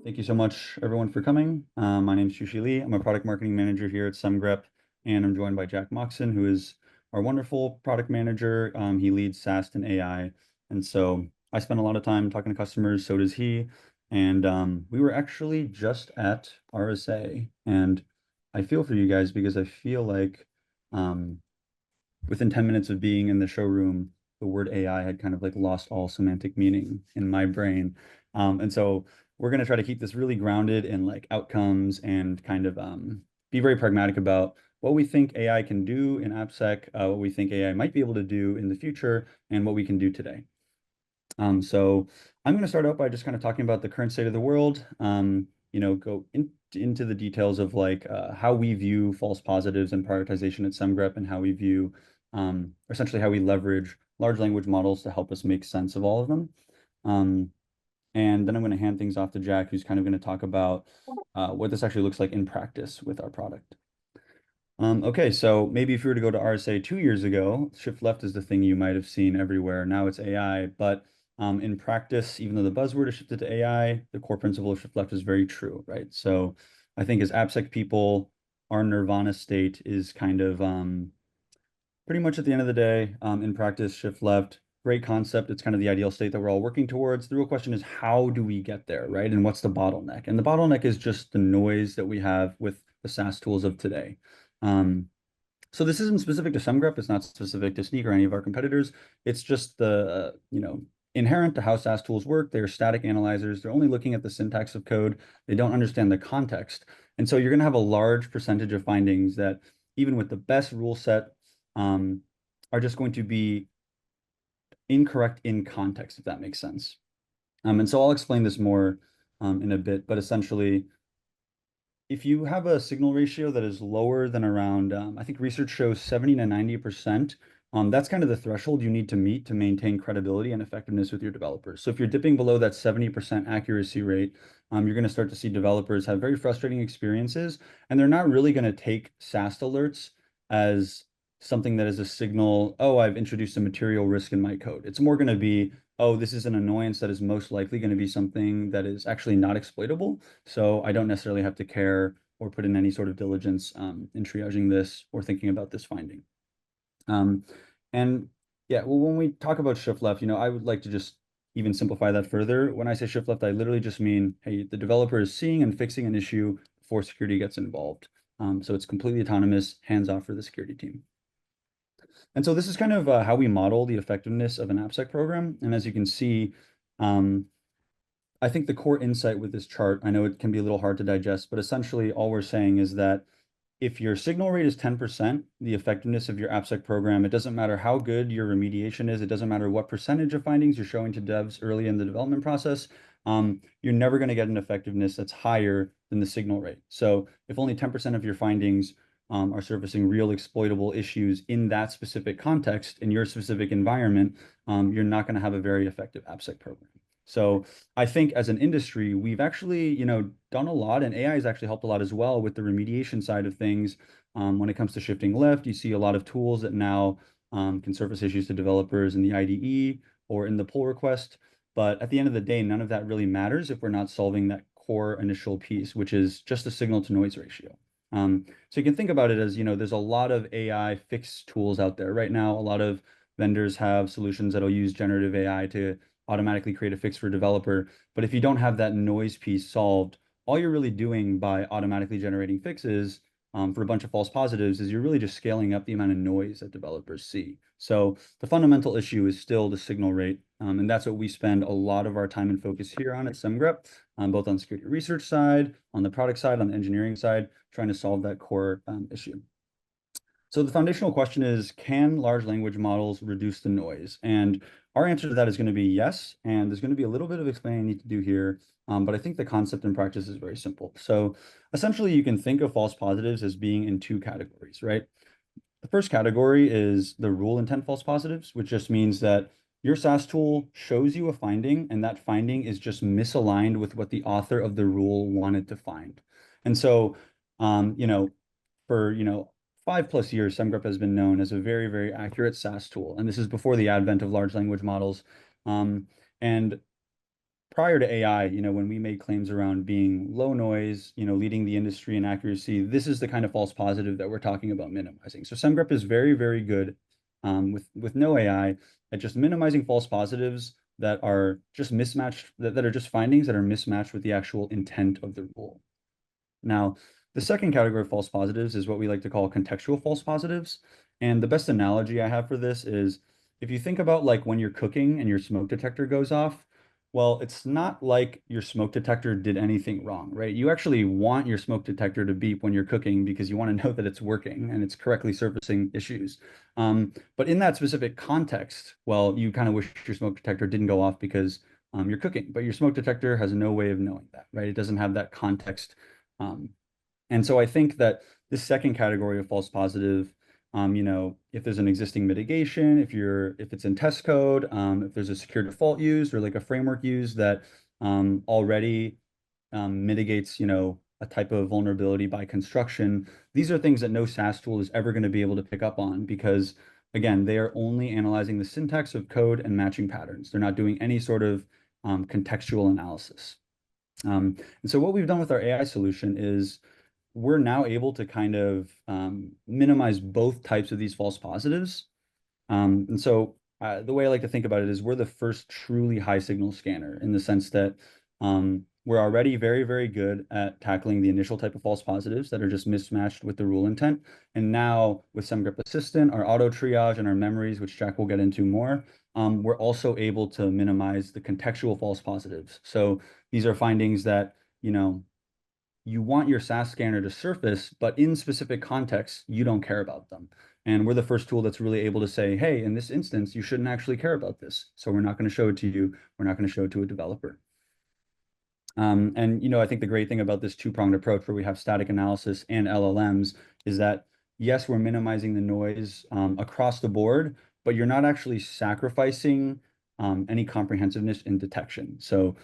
Thank you so much, everyone, for coming. My name is Shushi Lee. I'm a product marketing manager here at Semgrep, and I'm joined by Jack Moxon, who is our wonderful product manager. He leads SAST and AI. And so I spend a lot of time talking to customers, so does he. And we were actually just at RSA, and I feel for you guys because I feel like um, within 10 minutes of being in the showroom, the word AI had kind of like lost all semantic meaning in my brain. And so we're going to try to keep this really grounded in like outcomes and kind of be very pragmatic about what we think AI can do in AppSec, what we think AI might be able to do in the future, and what we can do today. So I'm going to start out by just kind of talking about the current state of the world, go into the details of like how we view false positives and prioritization at SemGrep and how we view essentially how we leverage large language models to help us make sense of all of them. Um, and then I'm going to hand things off to Jack, who's kind of going to talk about what this actually looks like in practice with our product. Okay, so maybe if you were to go to RSA 2 years ago, shift left is the thing you might have seen everywhere. Now it's AI, but in practice, even though the buzzword has shifted to AI, the core principle of shift left is very true, right? So I think as AppSec people, our nirvana state is kind of pretty much at the end of the day, in practice, shift left, great concept. It's kind of the ideal state that we're all working towards. The real question is, how do we get there, right? And what's the bottleneck? And the bottleneck is just the noise that we have with the SaaS tools of today. So this isn't specific to Semgrep. It's not specific to Sneak or any of our competitors. It's just the, inherent to how SaaS tools work. They're static analyzers. They're only looking at the syntax of code. They don't understand the context. And so you're going to have a large percentage of findings that, even with the best rule set, um, are just going to be incorrect in context, if that makes sense. And so I'll explain this more in a bit, but essentially, if you have a signal ratio that is lower than around, I think research shows 70 to 90%, that's kind of the threshold you need to meet to maintain credibility and effectiveness with your developers. So if you're dipping below that 70% accuracy rate, you're going to start to see developers have very frustrating experiences, and they're not really going to take SAST alerts as something that is a signal, oh, I've introduced a material risk in my code. It's more going to be, oh, this is an annoyance that is most likely going to be something that is actually not exploitable. So I don't necessarily have to care or put in any sort of diligence in triaging this or thinking about this finding. Um, and yeah, well, when we talk about shift left, I would like to just even simplify that further. When I say shift left, I literally just mean, hey, the developer is seeing and fixing an issue before security gets involved. So it's completely autonomous, hands off for the security team. And so this is kind of how we model the effectiveness of an AppSec program. And as you can see, um, I think the core insight with this chart, I know it can be a little hard to digest, but essentially all we're saying is that if your signal rate is 10%, the effectiveness of your AppSec program, it doesn't matter how good your remediation is, it doesn't matter what percentage of findings you're showing to devs early in the development process, you're never going to get an effectiveness that's higher than the signal rate. So if only 10% of your findings are surfacing real exploitable issues in that specific context, in your specific environment, you're not going to have a very effective AppSec program. So I think as an industry, we've actually, done a lot, and AI has actually helped a lot as well with the remediation side of things. When it comes to shifting left, you see a lot of tools that now can surface issues to developers in the IDE or in the pull request. But at the end of the day, none of that really matters if we're not solving that core initial piece, which is just a signal to noise ratio. So you can think about it as, there's a lot of AI fix tools out there right now. A lot of vendors have solutions that'll use generative AI to automatically create a fix for a developer. But if you don't have that noise piece solved, all you're really doing by automatically generating fixes for a bunch of false positives is you're really just scaling up the amount of noise that developers see. So the fundamental issue is still the signal rate. And that's what we spend a lot of our time and focus here on at Semgrep, both on the security research side, on the product side, on the engineering side, trying to solve that core issue. So the foundational question is, can large language models reduce the noise? And our answer to that is going to be yes. And there's going to be a little bit of explaining I need to do here. But I think the concept in practice is very simple. So essentially, you can think of false positives as being in two categories, right? The first category is the rule intent false positives, which just means that your SaaS tool shows you a finding, and that finding is just misaligned with what the author of the rule wanted to find. And so, for 5+ years, Semgrep has been known as a very, very accurate SaaS tool, and this is before the advent of large language models. And prior to AI, when we made claims around being low noise, leading the industry in accuracy, this is the kind of false positive that we're talking about minimizing. So Semgrep is very, very good with no AI at just minimizing false positives that are just mismatched, that are just findings that are mismatched with the actual intent of the rule. Now, the second category of false positives is what we like to call contextual false positives. And the best analogy I have for this is if you think about like when you're cooking and your smoke detector goes off, well, it's not like your smoke detector did anything wrong, right? You actually want your smoke detector to beep when you're cooking because you want to know that it's working and it's correctly surfacing issues. But in that specific context, well, you kind of wish your smoke detector didn't go off because you're cooking, but your smoke detector has no way of knowing that, right? It doesn't have that context. Um, and so I think that this second category of false positive, if there's an existing mitigation, if it's in test code, if there's a secure default used or like a framework used that already mitigates, a type of vulnerability by construction, these are things that no SAST tool is ever going to be able to pick up on because, again, they are only analyzing the syntax of code and matching patterns. They're not doing any sort of contextual analysis. And so what we've done with our AI solution is we're now able to kind of minimize both types of these false positives. And so the way I like to think about it is we're the first truly high signal scanner in the sense that we're already very, very good at tackling the initial type of false positives that are just mismatched with the rule intent. And now with Semgrep Assistant, our auto triage and our memories, which Jack will get into more, we're also able to minimize the contextual false positives. So these are findings that, you want your SAST scanner to surface, but in specific contexts, you don't care about them. And we're the first tool that's really able to say, hey, in this instance, you shouldn't actually care about this. So we're not going to show it to you. We're not going to show it to a developer. And I think the great thing about this two-pronged approach where we have static analysis and LLMs is that, yes, we're minimizing the noise across the board, but you're not actually sacrificing any comprehensiveness in detection. So,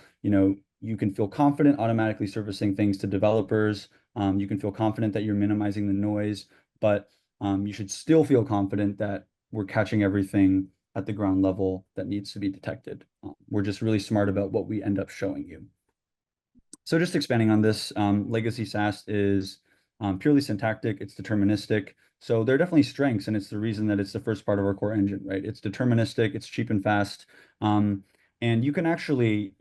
you can feel confident automatically surfacing things to developers. You can feel confident that you're minimizing the noise, but you should still feel confident that we're catching everything at the ground level that needs to be detected. We're just really smart about what we end up showing you. So just expanding on this, legacy SAST is purely syntactic, it's deterministic. So there are definitely strengths, and it's the reason that it's the first part of our core engine, right? It's deterministic, it's cheap and fast. And you can actually,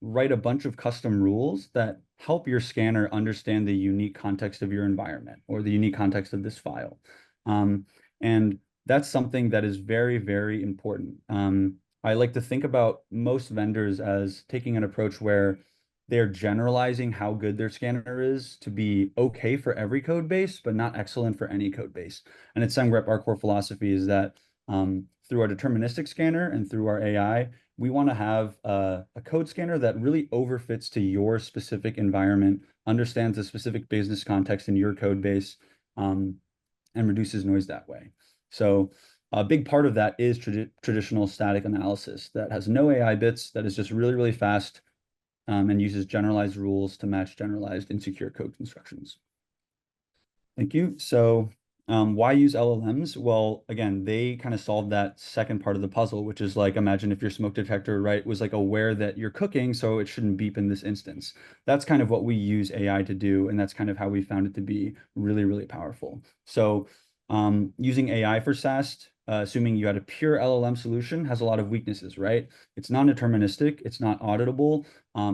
write a bunch of custom rules that help your scanner understand the unique context of your environment or the unique context of this file. And that's something that is very, very important. I like to think about most vendors as taking an approach where they're generalizing how good their scanner is to be okay for every code base, but not excellent for any code base. And at Semgrep, our core philosophy is that through our deterministic scanner and through our AI, we want to have a code scanner that really overfits to your specific environment, understands the specific business context in your code base, and reduces noise that way. So a big part of that is traditional static analysis that has no AI bits, that is just really, really fast, and uses generalized rules to match generalized insecure code constructions. Thank you. So why use LLMs? Well, again, they kind of solve that second part of the puzzle, which is like, imagine if your smoke detector, right, was like aware that you're cooking, so it shouldn't beep in this instance. That's kind of what we use AI to do, and that's kind of how we found it to be really, really powerful. So using AI for SAST, assuming you had a pure LLM solution, has a lot of weaknesses, right? It's non-deterministic, it's not auditable,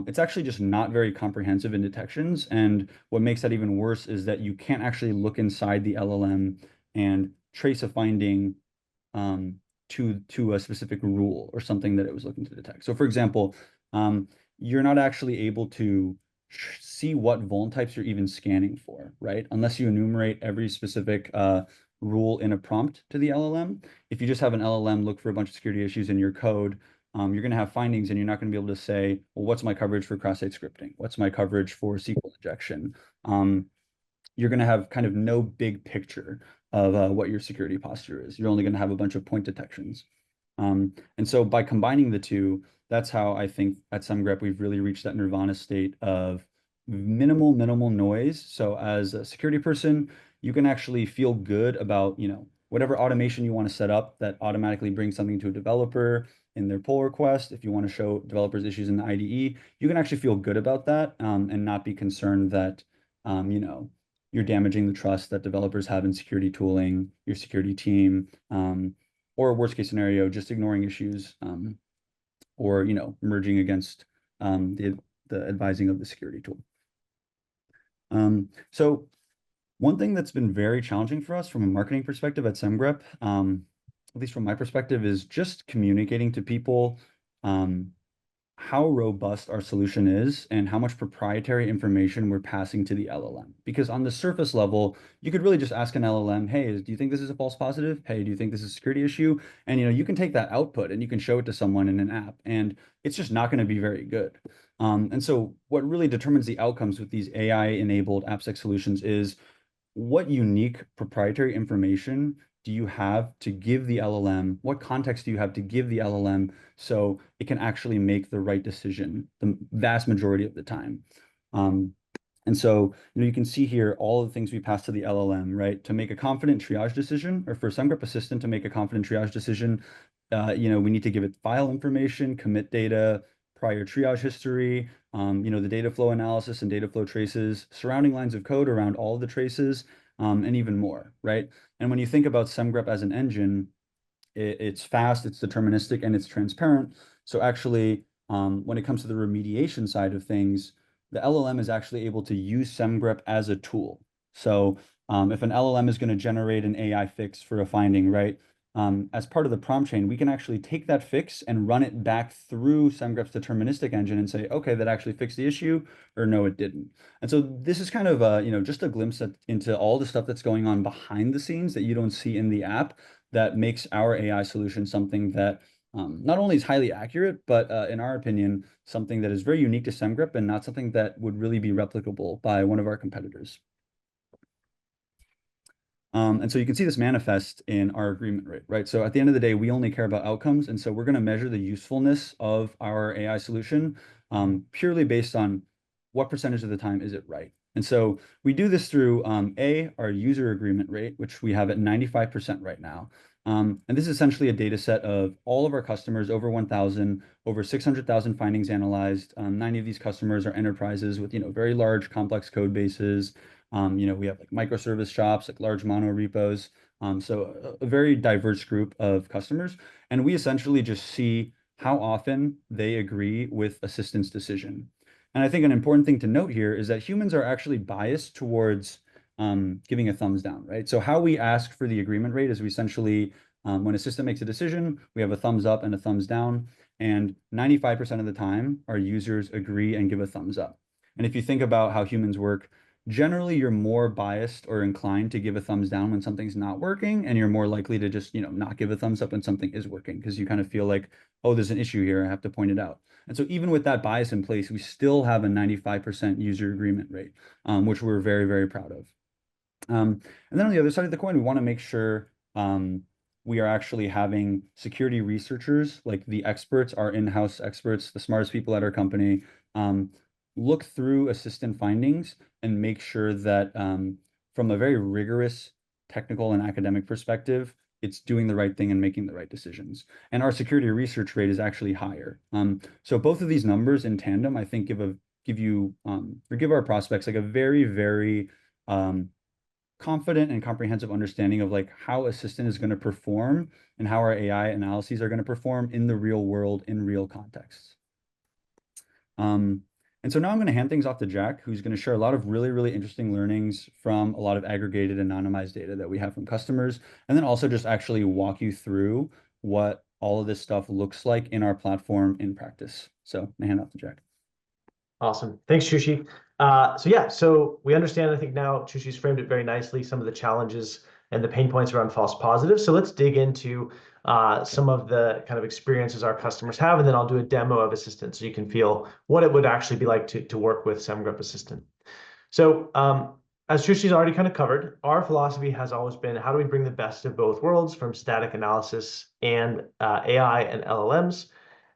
it's actually just not very comprehensive in detections. And what makes that even worse is that you can't actually look inside the LLM and trace a finding to a specific rule or something that it was looking to detect. So for example, you're not actually able to see what vuln types you're even scanning for, right? Unless you enumerate every specific rule in a prompt to the LLM. If you just have an LLM look for a bunch of security issues in your code, you're going to have findings and you're not going to be able to say, well, what's my coverage for cross-site scripting? What's my coverage for SQL injection? You're going to have kind of no big picture of what your security posture is. You're only going to have a bunch of point detections. And so by combining the two, that's how I think at Semgrep we've really reached that nirvana state of minimal noise. So as a security person, you can actually feel good about, whatever automation you want to set up that automatically brings something to a developer in their pull request, if you want to show developers issues in the IDE, you can actually feel good about that, and not be concerned that you're damaging the trust that developers have in security tooling, your security team, or worst case scenario, just ignoring issues, or merging against the advising of the security tool. So one thing that's been very challenging for us from a marketing perspective at Semgrep, at least from my perspective, is just communicating to people how robust our solution is and how much proprietary information we're passing to the LLM. Because on the surface level, you could really just ask an LLM, hey, do you think this is a false positive? Hey, do you think this is a security issue? And you can take that output and you can show it to someone in an app, and it's just not going to be very good. And so what really determines the outcomes with these AI-enabled AppSec solutions is what unique proprietary information do you have to give the LLM? What context do you have to give the LLM so it can actually make the right decision the vast majority of the time? And so, you can see here all of the things we pass to the LLM, right? To make a confident triage decision, or for Semgrep Assistant to make a confident triage decision, we need to give it file information, commit data, prior triage history, the data flow analysis and data flow traces, surrounding lines of code around all of the traces, and even more, right? And when you think about Semgrep as an engine, it's fast, it's deterministic, and it's transparent. So actually, when it comes to the remediation side of things, the LLM is actually able to use Semgrep as a tool. So if an LLM is going to generate an AI fix for a finding, right? As part of the prompt chain, we can actually take that fix and run it back through Semgrep's deterministic engine and say, okay, that actually fixed the issue, or no, it didn't. And so this is kind of just a glimpse into all the stuff that's going on behind the scenes that you don't see in the app, that makes our AI solution something that not only is highly accurate, but in our opinion, something that is very unique to Semgrep and not something that would really be replicable by one of our competitors. And so you can see this manifest in our agreement rate, right? So at the end of the day, we only care about outcomes. And so we're going to measure the usefulness of our AI solution purely based on what percentage of the time is it right. And so we do this through our user agreement rate, which we have at 95% right now. And this is essentially a data set of all of our customers, over 1,000, over 600,000 findings analyzed. 90 of these customers are enterprises with very large, complex code bases. We have like microservice shops, like large mono repos. So a very diverse group of customers. And we essentially just see how often they agree with assistant's decision. And I think an important thing to note here is that humans are actually biased towards giving a thumbs down, right? So how we ask for the agreement rate is we essentially, when a system makes a decision, we have a thumbs up and a thumbs down. And 95% of the time, our users agree and give a thumbs up. And if you think about how humans work, generally you're more biased or inclined to give a thumbs down when something's not working, and you're more likely to just not give a thumbs up when something is working, because you kind of feel like, oh, there's an issue here, I have to point it out. And so even with that bias in place, we still have a 95% user agreement rate, which we're very, very proud of. And then on the other side of the coin, we want to make sure we are actually having security researchers, like the experts, our in-house experts, the smartest people at our company, look through assistant findings and make sure that from a very rigorous technical and academic perspective, it's doing the right thing and making the right decisions. And our security research rate is actually higher. So both of these numbers in tandem, I think, give our prospects like a very, very confident and comprehensive understanding of like how assistant is going to perform and how our AI analyses are going to perform in the real world in real contexts. And so now I'm going to hand things off to Jack, who's going to share a lot of really, really interesting learnings from a lot of aggregated anonymized data that we have from customers, and then also just actually walk you through what all of this stuff looks like in our platform in practice. So I'm going to hand off to Jack. Awesome. Thanks, Shushi. So we understand, I think now Shushi's framed it very nicely, some of the challenges and the pain points around false positives. So let's dig into some of the kind of experiences our customers have, and then I'll do a demo of Assistant so you can feel what it would actually be like to work with Semgrep Assistant. So as Shushi's already kind of covered, our philosophy has always been, how do we bring the best of both worlds from static analysis and AI and LLMs?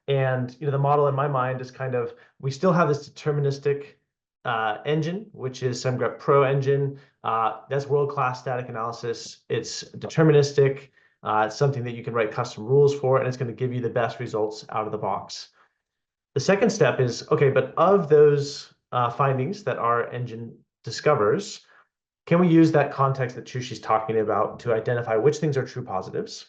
And the model in my mind is kind of, we still have this deterministic engine, which is Semgrep Pro engine. That's world-class static analysis. It's deterministic. It's something that you can write custom rules for, and it's going to give you the best results out of the box. The second step is, okay, but of those findings that our engine discovers, can we use that context that Chushi's talking about to identify which things are true positives?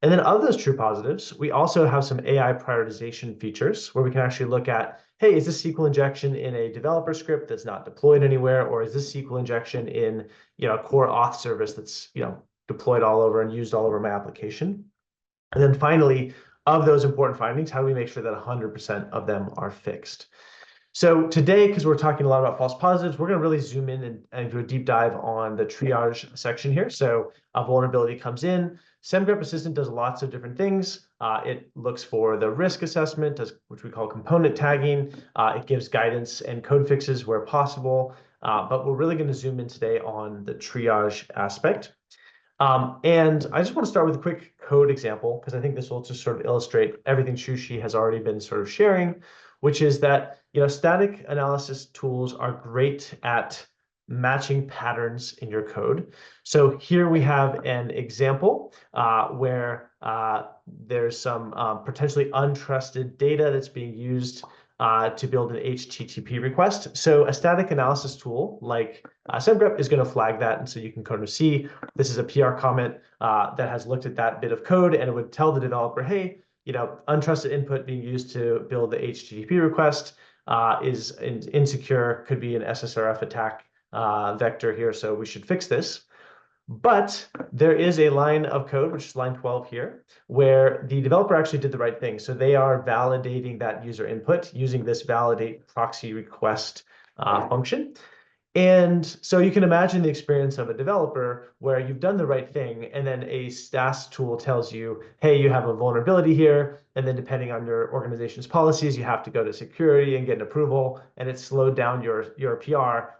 And then of those true positives, we also have some AI prioritization features where we can actually look at, hey, is this SQL injection in a developer script that's not deployed anywhere, or is this SQL injection in a core auth service that's deployed all over and used all over my application? And then finally, of those important findings, how do we make sure that 100% of them are fixed? So today, because we're talking a lot about false positives, we're going to really zoom in and do a deep dive on the triage section here. So a vulnerability comes in. Semgrep Assistant does lots of different things. It looks for the risk assessment, which we call component tagging. It gives guidance and code fixes where possible. But we're really going to zoom in today on the triage aspect. And I just want to start with a quick code example, because I think this will just sort of illustrate everything Shushi has already been sort of sharing, which is that static analysis tools are great at matching patterns in your code. So here we have an example where there's some potentially untrusted data that's being used to build an HTTP request. So a static analysis tool like Semgrep is going to flag that. And so you can kind of see this is a PR comment that has looked at that bit of code, and it would tell the developer, hey, untrusted input being used to build the HTTP request is insecure, could be an SSRF attack vector here, so we should fix this. But there is a line of code, which is line 12 here, where the developer actually did the right thing. So they are validating that user input using this validate proxy request function. And so you can imagine the experience of a developer where you've done the right thing, and then a SAST tool tells you, hey, you have a vulnerability here. And then depending on your organization's policies, you have to go to security and get an approval, and it's slowed down your PR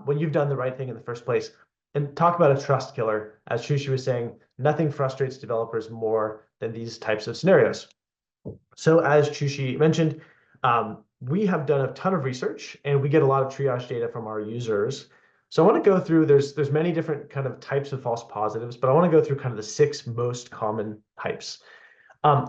when you've done the right thing in the first place. And talk about a trust killer. As Shushi was saying, nothing frustrates developers more than these types of scenarios. So as Shushi mentioned, we have done a ton of research, and we get a lot of triage data from our users. So I want to go through, there's many different kind of types of false positives, but I want to go through kind of the 6 most common types.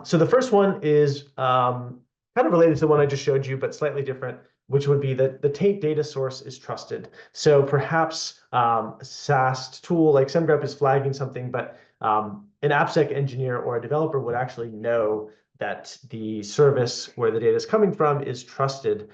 So the first one is kind of related to the one I just showed you, but slightly different, which would be that the taint data source is trusted. So perhaps a SAST tool like Semgrep is flagging something, but an AppSec engineer or a developer would actually know that the service where the data is coming from is trusted.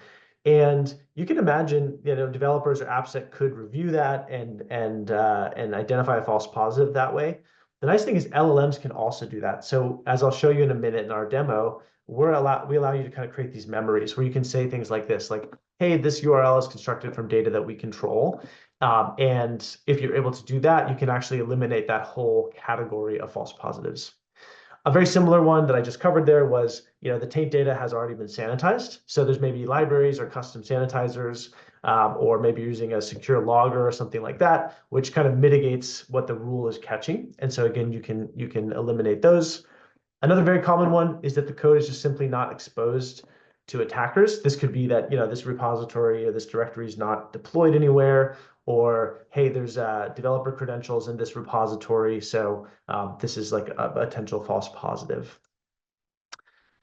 And you can imagine, developers or AppSec could review that and identify a false positive that way. The nice thing is LLMs can also do that. So as I'll show you in a minute in our demo, we allow you to kind of create these memories where you can say things like this, like, hey, this URL is constructed from data that we control. And if you're able to do that, you can actually eliminate that whole category of false positives. A very similar one that I just covered there was, the taint data has already been sanitized. So there's maybe libraries or custom sanitizers, or maybe using a secure logger or something like that, which kind of mitigates what the rule is catching. And so again, you can eliminate those. Another very common one is that the code is just simply not exposed to attackers. This could be that, this repository or this directory is not deployed anywhere, or, hey, there's developer credentials in this repository, so this is like a potential false positive.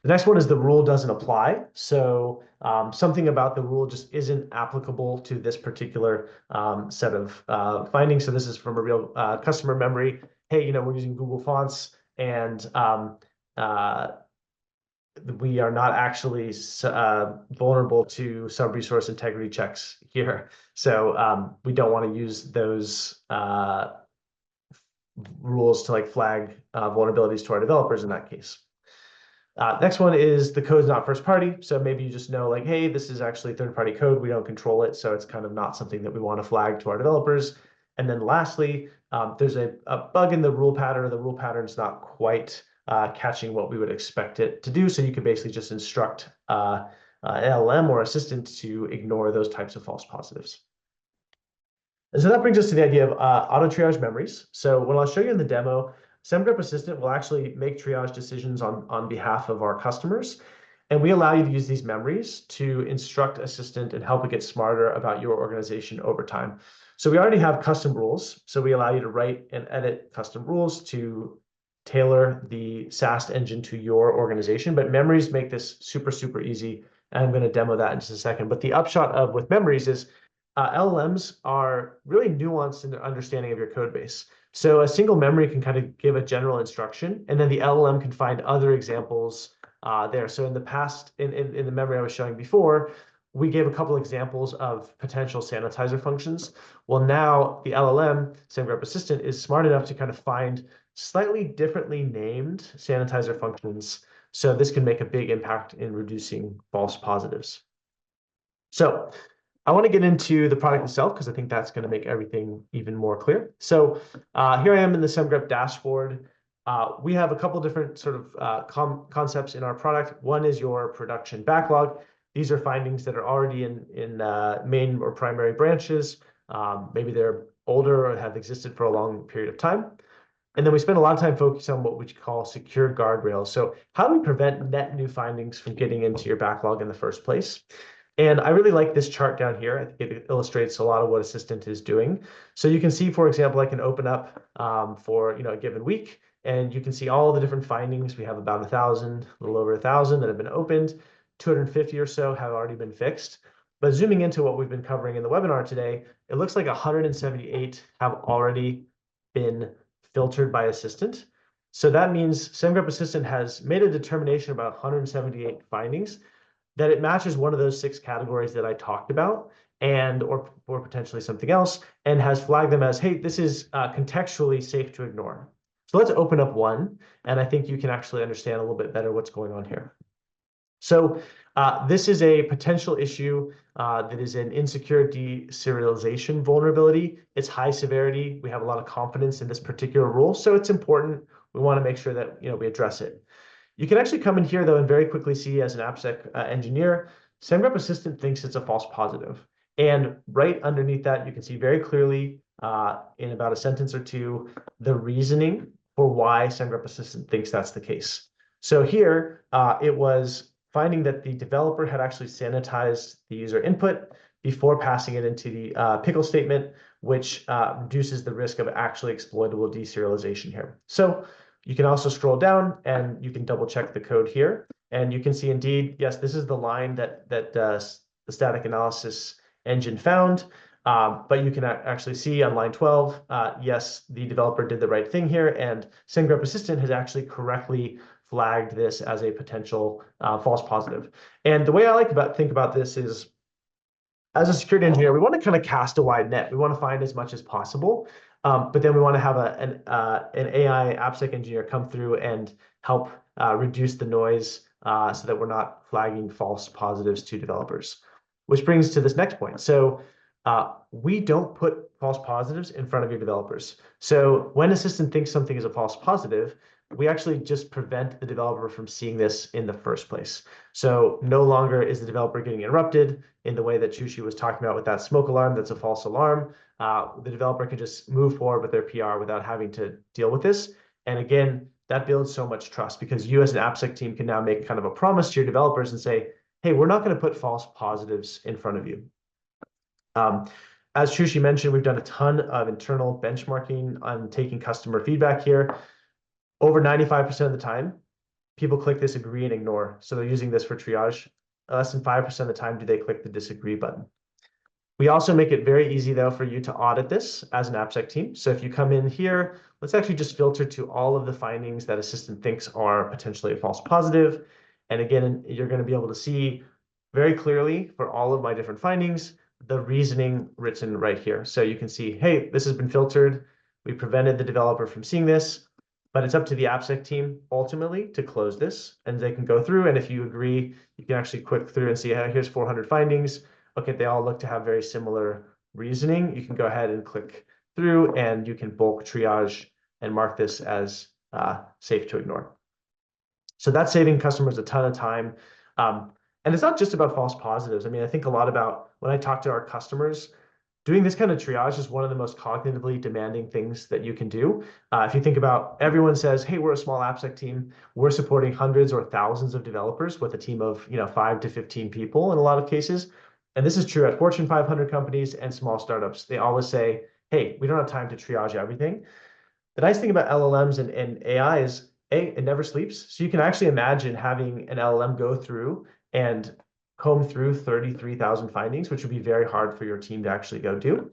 The next one is the rule doesn't apply. So something about the rule just isn't applicable to this particular set of findings. So this is from a real customer memory. Hey, we're using Google Fonts, and we are not actually vulnerable to sub-resource integrity checks here. So we don't want to use those rules to flag vulnerabilities to our developers in that case. Next one is the code's not first party. So maybe you just know hey, this is actually third-party code. We don't control it. So it's kind of not something that we want to flag to our developers. And then lastly, there's a bug in the rule pattern, or the rule pattern's not quite catching what we would expect it to do. So you can basically just instruct an LLM or assistant to ignore those types of false positives. And so that brings us to the idea of auto triage memories. So what I'll show you in the demo, Semgrep Assistant will actually make triage decisions on behalf of our customers. And we allow you to use these memories to instruct Assistant and help it get smarter about your organization over time. So we already have custom rules. So we allow you to write and edit custom rules to tailor the SAST engine to your organization, but memories make this super, super easy. And I'm going to demo that in just a second. But the upshot of with memories is LLMs are really nuanced in their understanding of your code base. So a single memory can kind of give a general instruction, and then the LLM can find other examples there. So in the past, in the memory I was showing before, we gave a couple examples of potential sanitizer functions. Well, now the LLM, Semgrep Assistant, is smart enough to kind of find slightly differently named sanitizer functions. So this can make a big impact in reducing false positives. So I want to get into the product itself because I think that's going to make everything even more clear. So here I am in the Semgrep dashboard. We have a couple different sort of concepts in our product. One is your production backlog. These are findings that are already in main or primary branches. Maybe they're older or have existed for a long period of time. And then we spend a lot of time focusing on what we call secure guardrails. So how do we prevent net new findings from getting into your backlog in the first place? And I really like this chart down here. I think it illustrates a lot of what Assistant is doing. So you can see, for example, I can open up for a given week, and you can see all the different findings. We have about 1,000, a little over 1,000 that have been opened. 250 or so have already been fixed. But zooming into what we've been covering in the webinar today, it looks like 178 have already been filtered by Assistant. So that means Semgrep Assistant has made a determination about 178 findings that it matches one of those 6 categories that I talked about, and or potentially something else, and has flagged them as, hey, this is contextually safe to ignore. So let's open up one, and I think you can actually understand a little bit better what's going on here. So this is a potential issue that is an insecure deserialization vulnerability. It's high severity. We have a lot of confidence in this particular rule, so it's important. We want to make sure that we address it. You can actually come in here, though, and very quickly see as an AppSec engineer, Semgrep Assistant thinks it's a false positive. And right underneath that, you can see very clearly in about a sentence or two, the reasoning for why Semgrep Assistant thinks that's the case. So here, it was finding that the developer had actually sanitized the user input before passing it into the pickle statement, which reduces the risk of actually exploitable deserialization here. So you can also scroll down and you can double check the code here. And you can see indeed, yes, this is the line that the static analysis engine found. But you can actually see on line 12, yes, the developer did the right thing here. And Semgrep Assistant has actually correctly flagged this as a potential false positive. And the way I think about this is, as a security engineer, we want to kind of cast a wide net. We want to find as much as possible. But then we want to have an AI AppSec engineer come through and help reduce the noise so that we're not flagging false positives to developers. Which brings to this next point. So we don't put false positives in front of your developers. So when Assistant thinks something is a false positive, we actually just prevent the developer from seeing this in the first place. So no longer is the developer getting interrupted in the way that Chushi was talking about with that smoke alarm that's a false alarm. The developer can just move forward with their PR without having to deal with this. And again, that builds so much trust because you as an AppSec team can now make kind of a promise to your developers and say, hey, we're not going to put false positives in front of you. As Chushi mentioned, we've done a ton of internal benchmarking on taking customer feedback here. Over 95% of the time, people click this agree and ignore. So they're using this for triage. Less than 5% of the time do they click the disagree button. We also make it very easy, though, for you to audit this as an AppSec team. So if you come in here, let's actually just filter to all of the findings that Assistant thinks are potentially a false positive. And again, you're going to be able to see very clearly for all of my different findings, the reasoning written right here. So you can see, hey, this has been filtered. We prevented the developer from seeing this. But it's up to the AppSec team ultimately to close this, and they can go through. And if you agree, you can actually click through and see, hey, here's 400 findings. Okay, they all look to have very similar reasoning. You can go ahead and click through, and you can bulk triage and mark this as safe to ignore. So that's saving customers a ton of time. And it's not just about false positives. I mean, I think a lot about when I talk to our customers, doing this kind of triage is one of the most cognitively demanding things that you can do. If you think about, everyone says, hey, we're a small AppSec team. We're supporting hundreds or thousands of developers with a team of 5 to 15 people in a lot of cases. And this is true at Fortune 500 companies and small startups. They always say, hey, we don't have time to triage everything. The nice thing about LLMs and AI is, A, it never sleeps. So you can actually imagine having an LLM go through and comb through 33,000 findings, which would be very hard for your team to actually go do.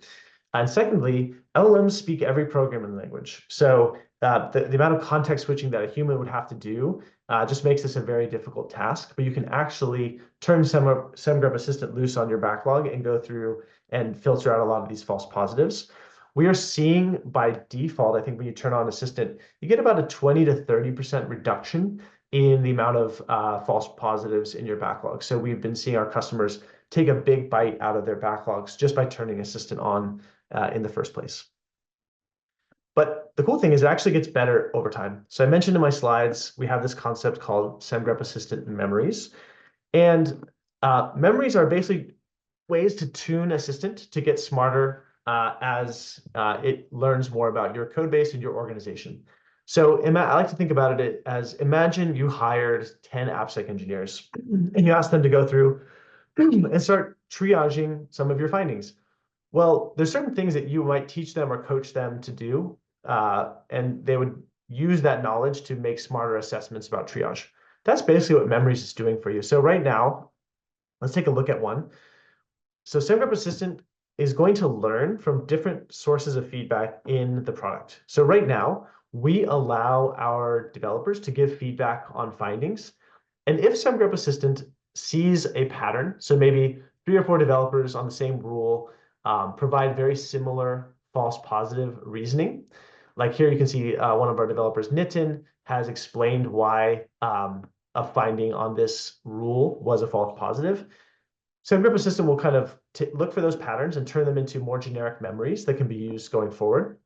And secondly, LLMs speak every programming language. So the amount of context switching that a human would have to do just makes this a very difficult task. But you can actually turn Semgrep Assistant loose on your backlog and go through and filter out a lot of these false positives. We are seeing by default, I think when you turn on Assistant, you get about a 20 to 30% reduction in the amount of false positives in your backlog. So we've been seeing our customers take a big bite out of their backlogs just by turning Assistant on in the first place. But the cool thing is it actually gets better over time. So I mentioned in my slides, we have this concept called Semgrep Assistant memories. And memories are basically ways to tune Assistant to get smarter as it learns more about your code base and your organization. So I like to think about it as, imagine you hired 10 AppSec engineers and you asked them to go through and start triaging some of your findings. Well, there's certain things that you might teach them or coach them to do, and they would use that knowledge to make smarter assessments about triage. That's basically what Memories is doing for you. So right now, let's take a look at one. So Semgrep Assistant is going to learn from different sources of feedback in the product. So right now, we allow our developers to give feedback on findings. And if Semgrep Assistant sees a pattern, so maybe 3 or 4 developers on the same rule provide very similar false positive reasoning. Like here you can see one of our developers, Nitin, has explained why a finding on this rule was a false positive. Semgrep Assistant will kind of look for those patterns and turn them into more generic memories that can be used going forward.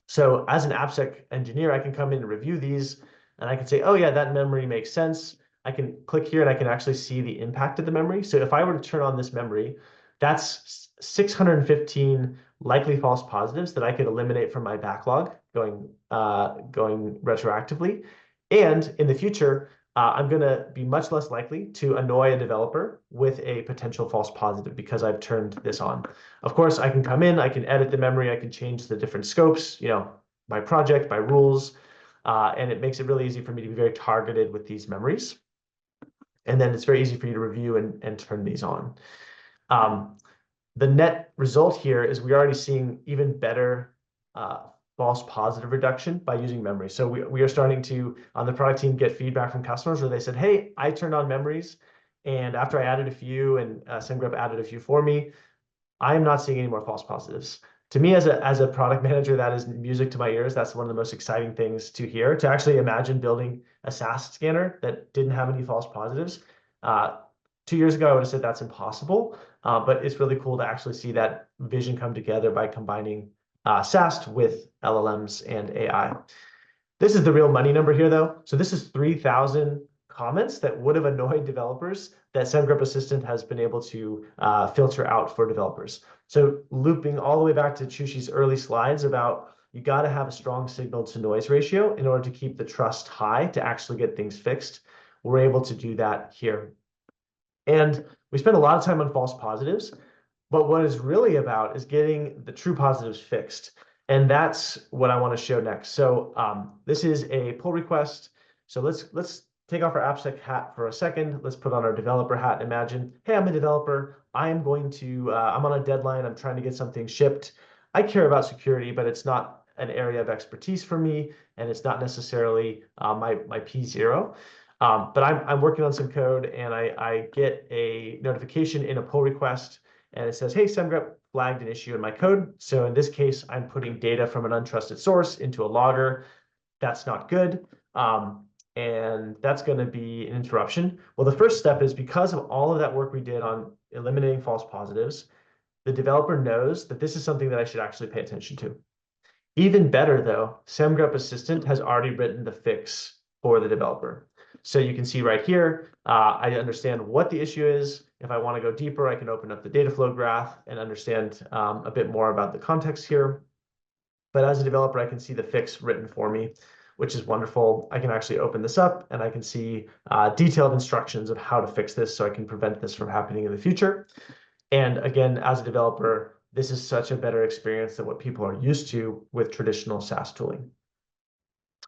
So as an AppSec engineer, I can come in and review these, and I can say, oh yeah, that memory makes sense. I can click here and I can actually see the impact of the memory. So if I were to turn on this memory, that's 615 likely false positives that I could eliminate from my backlog going retroactively. And in the future, I'm going to be much less likely to annoy a developer with a potential false positive because I've turned this on. Of course, I can come in, I can edit the memory, I can change the different scopes, by project, by rules, and it makes it really easy for me to be very targeted with these memories. And then it's very easy for you to review and turn these on. The net result here is we're already seeing even better false positive reduction by using memory. So we are starting to, on the product team, get feedback from customers where they said, hey, I turned on memories, and after I added a few and Semgrep added a few for me, I'm not seeing any more false positives. To me, as a product manager, that is music to my ears. That's one of the most exciting things to hear, to actually imagine building a SAST scanner that didn't have any false positives. 2 years ago, I would have said that's impossible, but it's really cool to actually see that vision come together by combining SAST with LLMs and AI. This is the real money number here, though. So this is 3,000 comments that would have annoyed developers that Semgrep Assistant has been able to filter out for developers. So looping all the way back to Chushi's early slides about you got to have a strong signal to noise ratio in order to keep the trust high to actually get things fixed. We're able to do that here. And we spend a lot of time on false positives, but what it's really about is getting the true positives fixed. And that's what I want to show next. So this is a pull request. So let's take off our AppSec hat for a second. Let's put on our developer hat and imagine, hey, I'm a developer. I'm on a deadline. I'm trying to get something shipped. I care about security, but it's not an area of expertise for me, and it's not necessarily my P0. But I'm working on some code, and I get a notification in a pull request, and it says, hey, Semgrep flagged an issue in my code. So in this case, I'm putting data from an untrusted source into a logger. That's not good. And that's going to be an interruption. Well, the first step is because of all of that work we did on eliminating false positives, the developer knows that this is something that I should actually pay attention to. Even better, though, Semgrep Assistant has already written the fix for the developer. So you can see right here, I understand what the issue is. If I want to go deeper, I can open up the data flow graph and understand a bit more about the context here. But as a developer, I can see the fix written for me, which is wonderful. I can actually open this up and I can see detailed instructions of how to fix this so I can prevent this from happening in the future. And again, as a developer, this is such a better experience than what people are used to with traditional SaaS tooling.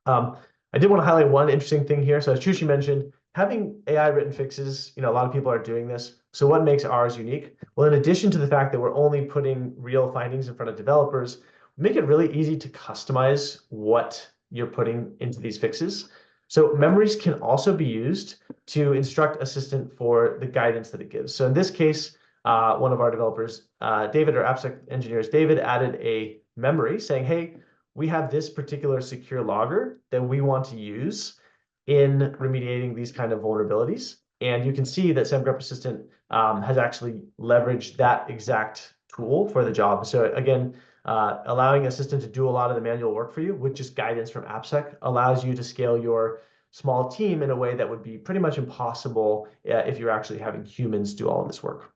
I did want to highlight one interesting thing here. So as Chushi mentioned, having AI written fixes, a lot of people are doing this. So what makes ours unique? Well, in addition to the fact that we're only putting real findings in front of developers, we make it really easy to customize what you're putting into these fixes. So memories can also be used to instruct Assistant for the guidance that it gives. So in this case, one of our developers, David, or AppSec engineers, David, added a memory saying, hey, we have this particular secure logger that we want to use in remediating these kind of vulnerabilities. And you can see that Semgrep Assistant has actually leveraged that exact tool for the job. So again, allowing Assistant to do a lot of the manual work for you with just guidance from AppSec allows you to scale your small team in a way that would be pretty much impossible if you're actually having humans do all of this work.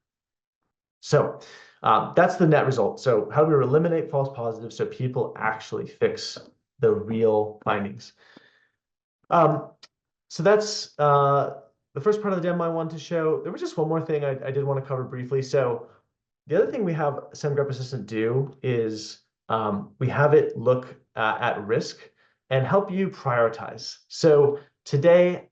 So that's the net result. So how do we eliminate false positives so people actually fix the real findings? So that's the first part of the demo I wanted to show. There was just one more thing I did want to cover briefly. So the other thing we have Semgrep Assistant do is we have it look at risk and help you prioritize. So today,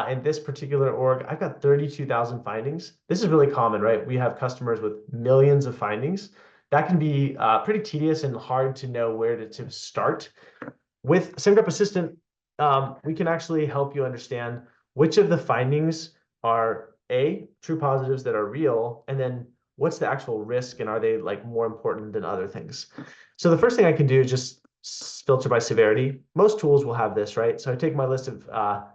in this particular org, I've got 32,000 findings. This is really common, right? We have customers with millions of findings. That can be pretty tedious and hard to know where to start. With Semgrep Assistant, we can actually help you understand which of the findings are true positives that are real, and then what's the actual risk, and are they like more important than other things? So the first thing I can do is just filter by severity. Most tools will have this, right? So I take my list of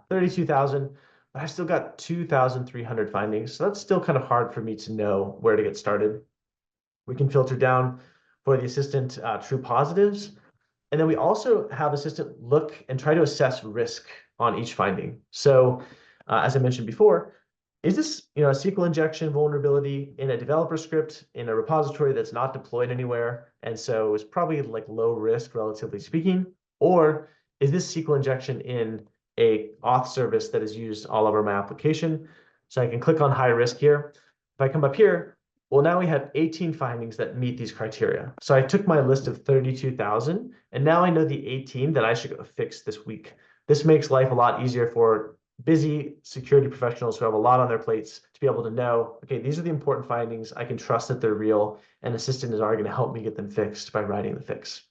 32,000, but I still got 2,300 findings. So that's still kind of hard for me to know where to get started. We can filter down for the assistant true positives. And then we also have Assistant look and try to assess risk on each finding. So as I mentioned before, is this a SQL injection vulnerability in a developer script in a repository that's not deployed anywhere, and so it's probably like low risk, relatively speaking? Or is this SQL injection in a auth service that is used all over my application? So I can click on high risk here. If I come up here, well, now we have 18 findings that meet these criteria. So I took my list of 32,000, and now I know the 18 that I should go fix this week. This makes life a lot easier for busy security professionals who have a lot on their plates to be able to know, okay, these are the important findings. I can trust that they're real, and Assistant is already going to help me get them fixed by writing the fix.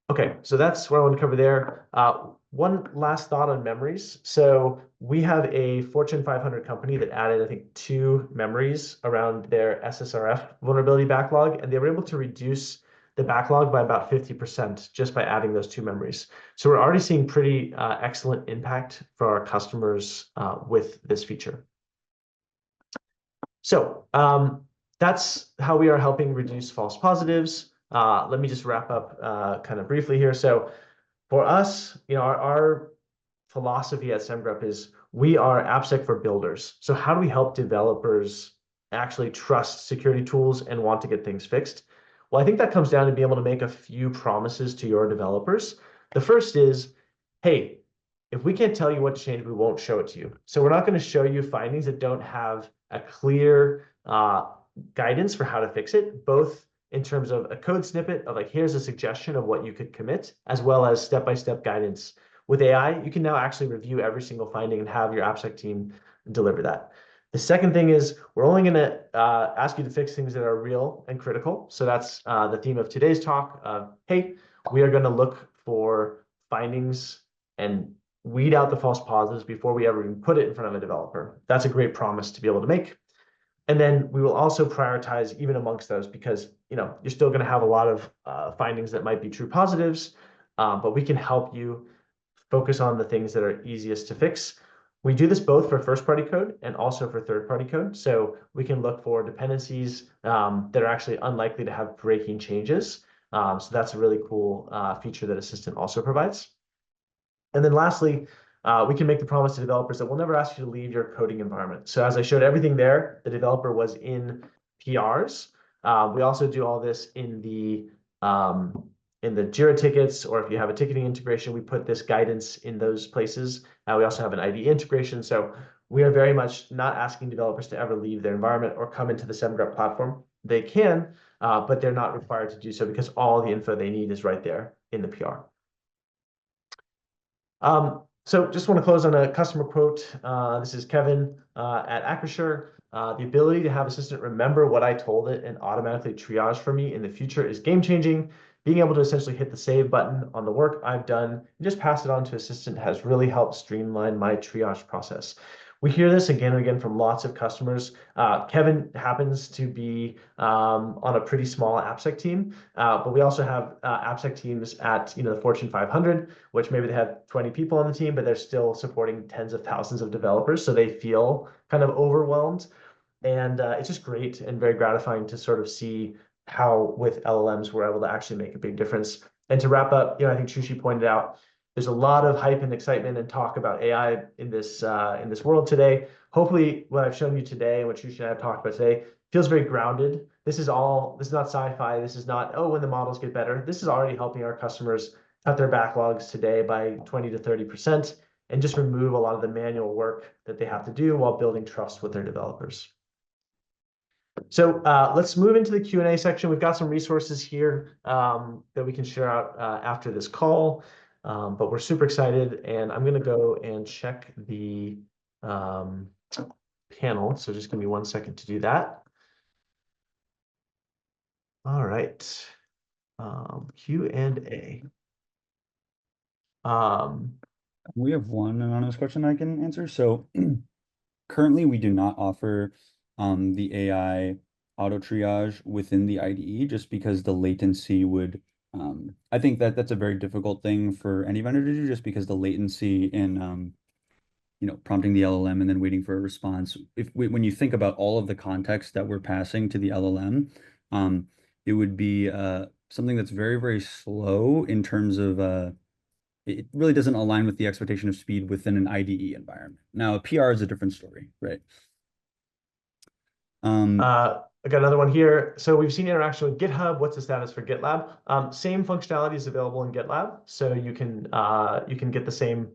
Okay, so that's what I want to cover there. One last thought on memories. So we have a Fortune 500 company that added, I think, 2 memories around their SSRF vulnerability backlog, and they were able to reduce the backlog by about 50% just by adding those 2 memories. So we're already seeing pretty excellent impact for our customers with this feature. So that's how we are helping reduce false positives. Let me just wrap up kind of briefly here. So for us, our philosophy at Semgrep is we are AppSec for builders. So how do we help developers actually trust security tools and want to get things fixed? Well, I think that comes down to being able to make a few promises to your developers. The first is, hey, if we can't tell you what to change, we won't show it to you. So we're not going to show you findings that don't have a clear guidance for how to fix it, both in terms of a code snippet of like, here's a suggestion of what you could commit, as well as step-by-step guidance. With AI, you can now actually review every single finding and have your AppSec team deliver that. The second thing is we're only going to ask you to fix things that are real and critical. So that's the theme of today's talk. Hey, we are going to look for findings and weed out the false positives before we ever even put it in front of a developer. That's a great promise to be able to make. And then we will also prioritize even amongst those because you're still going to have a lot of findings that might be true positives, but we can help you focus on the things that are easiest to fix. We do this both for first-party code and also for third-party code. So we can look for dependencies that are actually unlikely to have breaking changes. So that's a really cool feature that Assistant also provides. And then lastly, we can make the promise to developers that we'll never ask you to leave your coding environment. So as I showed everything there, the developer was in PRs. We also do all this in the Jira tickets, or if you have a ticketing integration, we put this guidance in those places. We also have an IDE integration. So we are very much not asking developers to ever leave their environment or come into the Semgrep platform. They can, but they're not required to do so because all the info they need is right there in the PR. So just want to close on a customer quote. This is Kevin at Acrisure. The ability to have Assistant remember what I told it and automatically triage for me in the future is game changing. Being able to essentially hit the save button on the work I've done and just pass it on to Assistant has really helped streamline my triage process. We hear this again and again from lots of customers. Kevin happens to be on a pretty small AppSec team, but we also have AppSec teams at the Fortune 500, which maybe they have 20 people on the team, but they're still supporting tens of thousands of developers, so they feel kind of overwhelmed. And it's just great and very gratifying to sort of see how with LLMs we're able to actually make a big difference. And to wrap up, I think Shushi pointed out there's a lot of hype and excitement and talk about AI in this world today. Hopefully, what I've shown you today and what Shushi and I have talked about today feels very grounded. This is not sci-fi. This is not, oh, when the models get better. This is already helping our customers cut their backlogs today by 20 to 30% and just remove a lot of the manual work that they have to do while building trust with their developers. So let's move into the Q&A section. We've got some resources here that we can share out after this call, but we're super excited, and I'm going to go and check the panel. So just give me 1 second to do that. All right, Q&A. We have one anonymous question I can answer. So currently, we do not offer the AI auto triage within the IDE just because the latency would, I think that's a very difficult thing for any vendor to do just because the latency in, prompting the LLM and then waiting for a response. When you think about all of the context that we're passing to the LLM, it would be something that's very, very slow in terms of it really doesn't align with the expectation of speed within an IDE environment. Now, a PR is a different story, right? I got another one here. So we've seen interaction with GitHub. What's the status for GitLab? Same functionality is available in GitLab, so you can get the same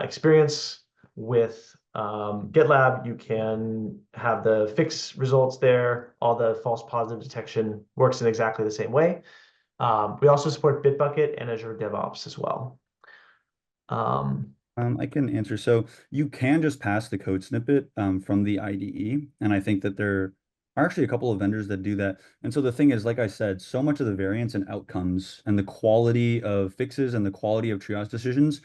experience with GitLab. You can have the fix results there. All the false positive detection works in exactly the same way. We also support Bitbucket and Azure DevOps as well. I can answer. So you can just pass the code snippet from the IDE, and I think that there are actually a couple of vendors that do that. And so the thing is, like I said, so much of the variance and outcomes and the quality of fixes and the quality of triage decisions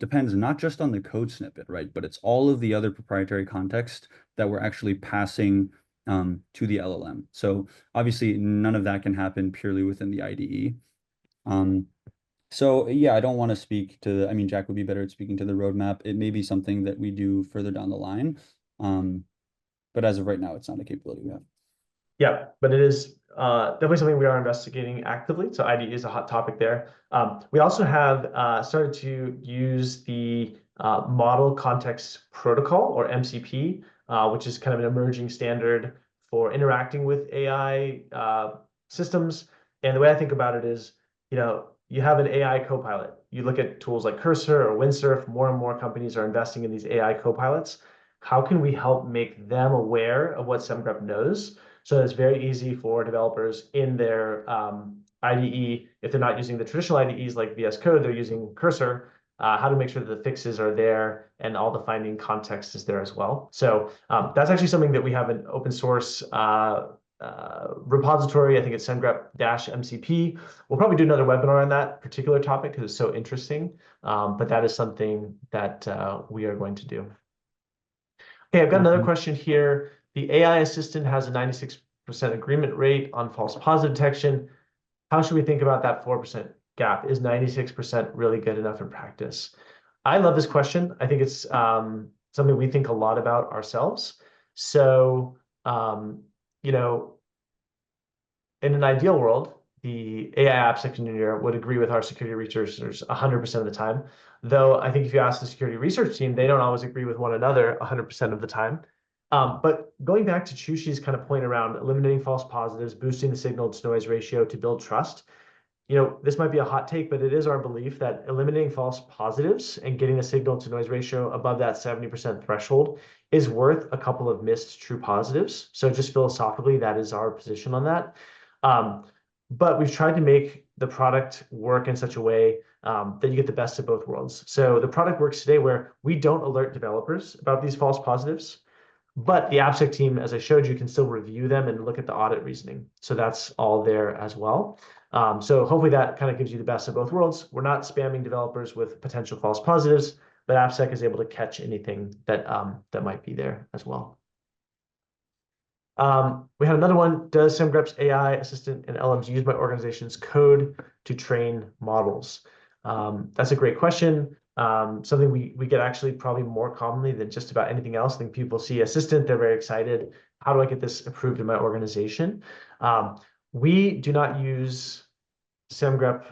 depends not just on the code snippet, right? But it's all of the other proprietary context that we're actually passing to the LLM. So obviously, none of that can happen purely within the IDE. So yeah, I don't want to speak to, I mean, Jack would be better at speaking to the roadmap. It may be something that we do further down the line. But as of right now, it's not a capability we have. Yeah, but it is definitely something we are investigating actively. So IDE is a hot topic there. We also have started to use the Model Context Protocol, or MCP, which is kind of an emerging standard for interacting with AI systems. And the way I think about it is, you have an AI copilot. You look at tools like Cursor or Windsurf, more and more companies are investing in these AI copilots. How can we help make them aware of what Semgrep knows? So it's very easy for developers in their IDE, if they're not using the traditional IDEs like VS Code, they're using Cursor, how to make sure that the fixes are there and all the finding context is there as well. So that's actually something that we have an open source repository. I think it's Semgrep-MCP. We'll probably do another webinar on that particular topic because it's so interesting. But that is something that we are going to do. Okay, I've got another question here. The AI assistant has a 96% agreement rate on false positive detection. How should we think about that 4% gap? Is 96% really good enough in practice? I love this question. I think it's something we think a lot about ourselves. So, in an ideal world, the AI AppSec engineer would agree with our security researchers 100% of the time. Though I think if you ask the security research team, they don't always agree with one another 100% of the time. But going back to Chushi's kind of point around eliminating false positives, boosting the signal to noise ratio to build trust, this might be a hot take, but it is our belief that eliminating false positives and getting the signal to noise ratio above that 70% threshold is worth a couple of missed true positives. So just philosophically, that is our position on that. But we've tried to make the product work in such a way that you get the best of both worlds. So the product works today where we don't alert developers about these false positives, but the AppSec team, as I showed you, can still review them and look at the audit reasoning. So that's all there as well. So hopefully that kind of gives you the best of both worlds. We're not spamming developers with potential false positives, but AppSec is able to catch anything that that might be there as well. We had another one. Does Semgrep's AI assistant and LMs use my organization's code to train models? That's a great question. Something we get actually probably more commonly than just about anything else. I think people see assistant, they're very excited. How do I get this approved in my organization? We do not use Semgrep.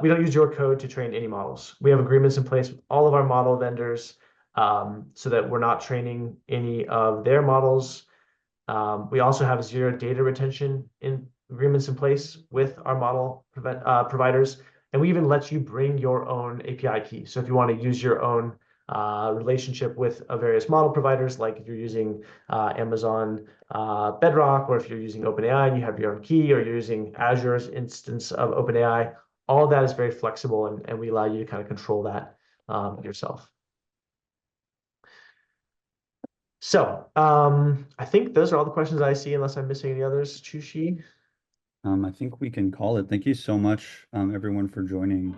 We don't use your code to train any models. We have agreements in place with all of our model vendors so that we're not training any of their models. We also have zero data retention agreements in place with our model providers. And we even let you bring your own API key. So if you want to use your own relationship with various model providers, like if you're using Amazon Bedrock, or if you're using OpenAI and you have your own key, or you're using Azure's instance of OpenAI, all of that is very flexible, and we allow you to kind of control that yourself. So I think those are all the questions I see, unless I'm missing any others, Chushi. I think we can call it. Thank you so much, everyone, for joining.